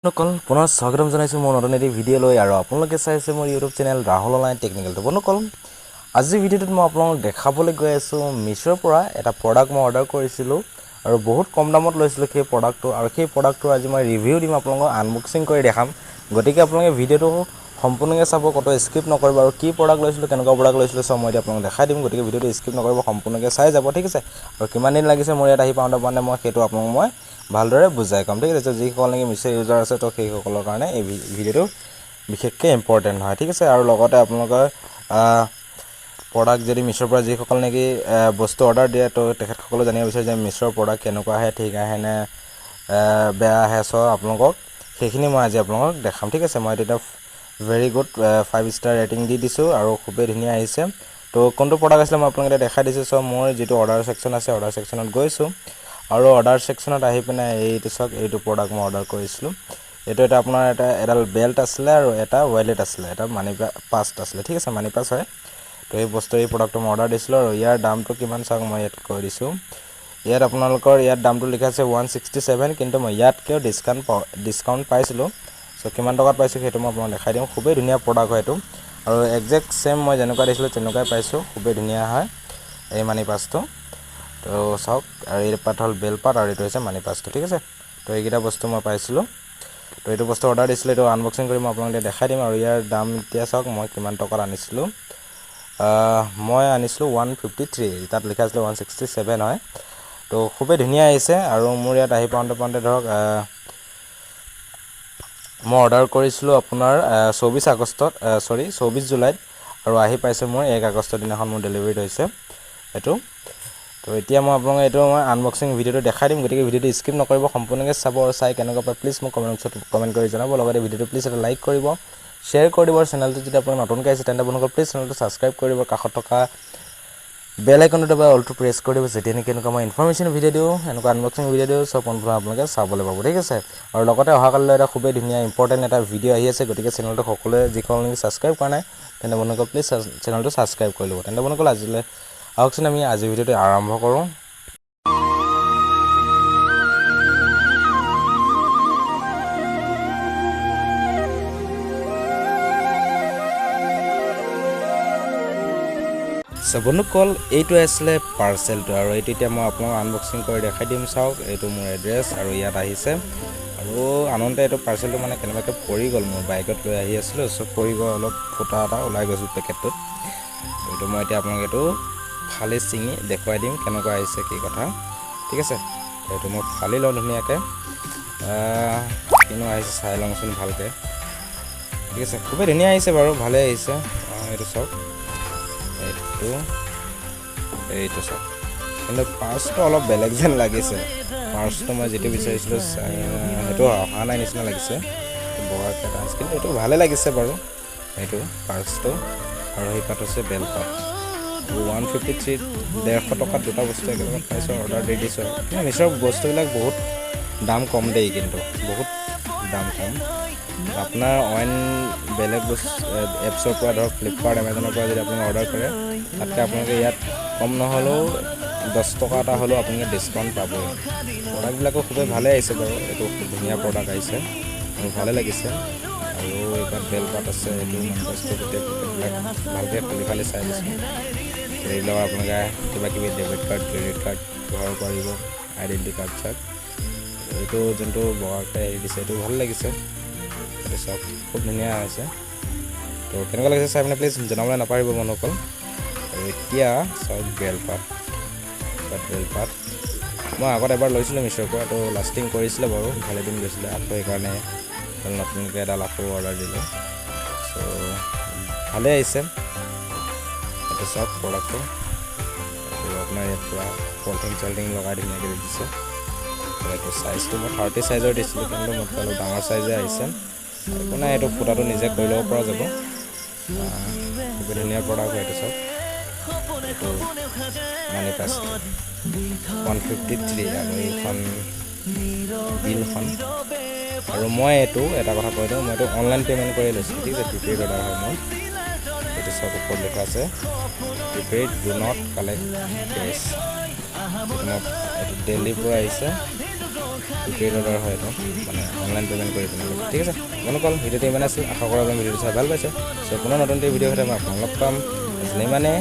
নকল পুনৰ স্বাগতম জনাইছোঁ মোৰ নতুন এটি ভিডিঅ' লৈ আৰু আপোনালোকে চাইছে মোৰ YouTube channel Rahul online technical বন্ধুসকল আজিৰ ভিডিঅ'টোত মই আপোনালোকক দেখাবলৈ গৈ আছোঁ মিছোৰ পৰা এটা প্ৰডাক্ট মই অৰ্ডাৰ কৰিছিলোঁ আৰু বহুত কম দামত লৈছিলোঁ সেই প্ৰডাক্টটো আৰু সেই প্ৰডাক্টটো আজি মই ৰিভিউ দিম আপোনালোকক আনবক্সিং কৰি দেখাম গতিকে আপোনালোকে ভিডিঅ'টো সম্পূৰ্ণকৈ চাব কতো স্কিপ নকৰিব আৰু কি প্ৰডাক্ট লৈছিলোঁ কেনেকুৱা প্ৰডাক্ট লৈছিলোঁ সব মই আপোনালোকক দেখাই দিম গতিকে ভিডিঅ'টো স্কিপ নকৰিব সম্পূৰ্ণকৈ চাই যাব ঠিক আছে আৰু কিমান দিন লাগিছে মোৰ ইয়াত আহি পাওঁতে মানে মই সেইটো আপোনালোকক মই ভালদৰে বুজাই কম ঠিক আছে যিসকল নেকি মিছো ইউজাৰ আছে তো সেইসকলৰ কাৰণে এই ভিডিঅ'টো বিশেষকৈ ইম্পৰ্টেণ্ট হয় ঠিক আছে আৰু লগতে আপোনালোকৰ প্ৰডাক্ট যদি মিছোৰ পৰা যিসকল নেকি বস্তু অৰ্ডাৰ দিয়ে তো তেখেতসকলে জানিব বিচাৰে যে মিছোৰ প্ৰডাক্ট কেনেকুৱা আহে ঠিক আহে নে বেয়া আহে চ' আপোনালোকক সেইখিনি মই আজি আপোনালোকক দেখাম ঠিক আছে মই এটা ভেৰি গুড 5 ষ্টাৰ ৰেটিং দি দিছোঁ আৰু খুবেই ধুনীয়া আহিছে তো কোনটো প্ৰডাক্ট আছিলে মই আপোনালোকে দেখাই দিছোঁ চ' মোৰ যিটো অৰ্ডাৰ ছেকশ্যন আছে অৰ্ডাৰ ছেকশ্যনত গৈছোঁ আৰু অৰ্ডাৰ ছেকশ্যনত আহি পিনে এইটো চাওক এইটো প্ৰডাক্ট মই অৰ্ডাৰ কৰিছিলোঁ এইটো এটা আপোনাৰ এডাল বেল্ট আছিলে আৰু এটা ৱালেট আছিলে এটা মানি পাছ আছিলে ঠিক আছে মানি পাছ হয় তো এই বস্তু এই প্ৰডাক্টটো মই অৰ্ডাৰ দিছিলোঁ আৰু ইয়াৰ দামটো কিমান চাওক মই ইয়াত কৈ দিছোঁ ইয়াত আপোনালোকৰ ইয়াত দামটো লিখা আছে 167 কিন্তু মই ইয়াতকৈও ডিছকাউণ্ট পাইছিলোঁ চ' কিমান টকাত পাইছোঁ সেইটো মই আপোনাক দেখাই দিম খুবেই ধুনীয়া প্ৰডাক্ট হয় এইটো আৰু একজেক্ট ছেম মই যেনেকুৱা দিছিলোঁ তেনেকুৱাই পাইছোঁ খুবেই ধুনীয়া হয় এই মানি পাছটো তো চাওক আৰু এই পাত হ'ল বেল পাত আৰু এইটো হৈছে মানি পাছটো ঠিক আছে তো এইকেইটা বস্তু মই পাইছিলোঁ তো এইটো বস্তু অৰ্ডাৰ দিছিলোঁ এইটো আনবক্সিং কৰি মই আপোনালোকে দেখাই দিম আৰু ইয়াৰ দাম এতিয়া চাওক মই কিমান টকাত আনিছিলোঁ মই আনিছিলোঁ 153 তাত লিখা আছিলে 167 হয় তো খুবেই ধুনীয়া আহিছে আৰু মোৰ ইয়াত আহি পাওঁতে ধৰক মই অৰ্ডাৰ কৰিছিলোঁ আপোনাৰ 24 জুলাইত আৰু আহি পাইছে মোৰ 1 আগষ্টৰ দিনাখন মোৰ ডেলিভাৰীত হৈছে এইটো তো এতিয়া মই আপোনালোকক এইটো মই আনবক্সিং ভিডিঅ'টো দেখাই দিম গতিকে ভিডিঅ'টো স্কিপ নকৰিব সম্পূৰ্ণকৈ চাব আৰু চাই কেনেকুৱা পায় প্লিজ মোক কমেণ্ট কৰি জনাব লগতে ভিডিঅ'টো প্লিজ এটা লাইক কৰিব শ্বেয়াৰ কৰি দিব আৰু চেনেলটো যদি আপোনালোক নতুনকৈ আহিছে তেন্তে আপোনালোকৰ প্লিজ চেনেলটো ছাবস্ক্ৰাইব কৰি দিব কাষত থকা বেল আইকনটো দবাই অলটো প্ৰেছ কৰি দিব যেতিয়া নেকি এনেকুৱা মই ইনফৰমেশ্যন ভিডিঅ' দিওঁ এনেকুৱা আনবক্সিং ভিডিঅ' দিওঁ চব আপোনালোকে চাবলৈ পাব ঠিক আছে আৰু লগতে অহাকালিলৈ এটা খুবেই ধুনীয়া ইম্পৰ্টেণ্ট এটা ভিডিঅ' আহি আছে গতিকে চেনেলটো সকলোৱে যিসকল নেকি ছাবস্ক্ৰাইব কৰা নাই তেন্তে আপোনালোকে প্লিজ চেনেলটো ছাবস্ক্ৰাইব কৰি ল'ব তেন্তে আপোনালোকে আজিলৈ আহকচোন আমি আজিৰ ভিডিঅ'টো আৰম্ভ কৰোঁ বন্ধুসকল এইটো আছিলে পাৰ্চেলটো আৰু এইটো এতিয়া মই আপোনাক আনবক্সিং কৰি দেখাই দিম চাওক এইটো মোৰ এড্ৰেছ আৰু ইয়াত আহিছে আৰু আনন্দ এইটো পাৰ্চেলটো মানে কেনেবাকৈ পৰি গ'ল মোৰ বাইকত লৈ আহি আছিলোঁ চ' পৰি গ'ল অলপ ফুটা এটা ওলাই গৈছিল পেকেটটোত এইটো মই এতিয়া আপোনাক এইটো ফালি ছিঙি দেখুৱাই দিম কেনেকুৱা আহিছে কি কথা ঠিক আছে এইটো মই ফালি লওঁ ধুনীয়াকৈ কিনো আহিছে চাই লওঁচোন ভালকৈ ঠিক আছে খুবেই ধুনীয়া আহিছে বাৰু ভালেই আহিছে এইটো চাওক এইটো চাওক কিন্তু পাৰ্চটো অলপ বেলেগ যেন লাগিছে পাৰ্চটো মই যিটো বিচাৰিছিলোঁ সেইটো অহা নাই নিচিনা লাগিছে বগাকৈ এটা আছে কিন্তু এইটো ভালে লাগিছে বাৰু এইটো পাৰ্চটো আৰু সেই পাত হৈছে বেল পাত 153 150 টকাত দুটা বস্তু একেলগে পাইছোঁ অৰ্ডাৰ দি দিছোঁ কিন্তু মিছোৰ বস্তুবিলাক বহুত দাম কম দেই কিন্তু বহুত দাম কম আপোনাৰ অইন বেলেগ বস্তু এপছৰ পৰা ধৰক ফ্লিপকাৰ্ট এমাজনৰ পৰা যদি আপুনি অৰ্ডাৰ কৰে তাতকৈ আপোনালোকে ইয়াত কম নহ'লেও 10 টকা এটা হ'লেও আপোনালোকে ডিছকাউণ্ট পাবই প্ৰডাক্টবিলাকো খুবেই ভালেই আহিছে বাৰু এইটো খুব ধুনীয়া প্ৰডাক্ট আহিছে মোৰ ভালে লাগিছে আৰু এইবাৰ বেল পাত আছে এইটো বস্তু গোটেইবিলাক ভালকৈ ফালি চাই দিছোঁ এইবিলাক আপোনালোকে কিবাকিবি ডেবিট কাৰ্ড ক্ৰেডিট কাৰ্ড ব্যৱহাৰ কৰিব আইডেণ্টি কাৰ্ড চাৰ্ট এইটো যোনটো বগাকৈ হেৰি দিছে এইটো ভাল লাগিছে এইটো চাওক খুব ধুনীয়া হৈছে তো কেনেকুৱা লাগিছে চাই আপুনি প্লিজ জনাবলৈ নাপাহৰিব বন্ধুসকল আৰু এতিয়া চাওক বেল পাত মই আগত এবাৰ লৈছিলোঁ মিছোৰ পৰা তো লাষ্টিং কৰিছিলে বাৰু ভালে দিন গৈছিলে আকৌ সেইকাৰণে নতুনকৈ এডাল আকৌ অৰ্ডাৰ দিলোঁ চ' ভালেই আহিছে এইটো চাওক প্ৰডাক্টটো আৰু আপোনাৰ ইয়াত পৰা পলিথিন লগাই ধুনীয়াকৈ দিছে এইটো চাইজটো মই 30 চাইজৰ দিছিলোঁ কিন্তু মোক অলপ ডাঙৰ চাইজে আহিছে একো নাই এইটো ফুটাটো নিজে কৰি ল'ব পৰা যাব খুব ধুনীয়া প্ৰডাক্ট হয় এইটো চাওক এইটো মানি পাছ 153 আৰু এইখন বিলখন আৰু মই এইটো এটা কথা কৈ দিওঁ মই এইটো অনলাইন পে'মেণ্ট কৰি লৈছিলোঁ ঠিক আছে প্ৰিপেইড অৰ্ডাৰ হয় মোৰ এইটো চব ওপৰত লিখা আছে prepaid do not collect cash মই এইটো দিল্লীৰ পৰা আহিছে প্ৰিপেইড অৰ্ডাৰ হয় এইটো মানে অনলাইন পে'মেণ্ট কৰি পিনে ঠিক আছে বন্ধুসকল ভিডিঅ'টো ইমান আছিল আশা কৰোঁ আপুনি ভিডিঅ'টো চাই ভাল পাইছে চ' পুনৰ নতুন ভিডিঅ' সৈতে মই আপোনাক লগ পাম আজিলৈ ইমানে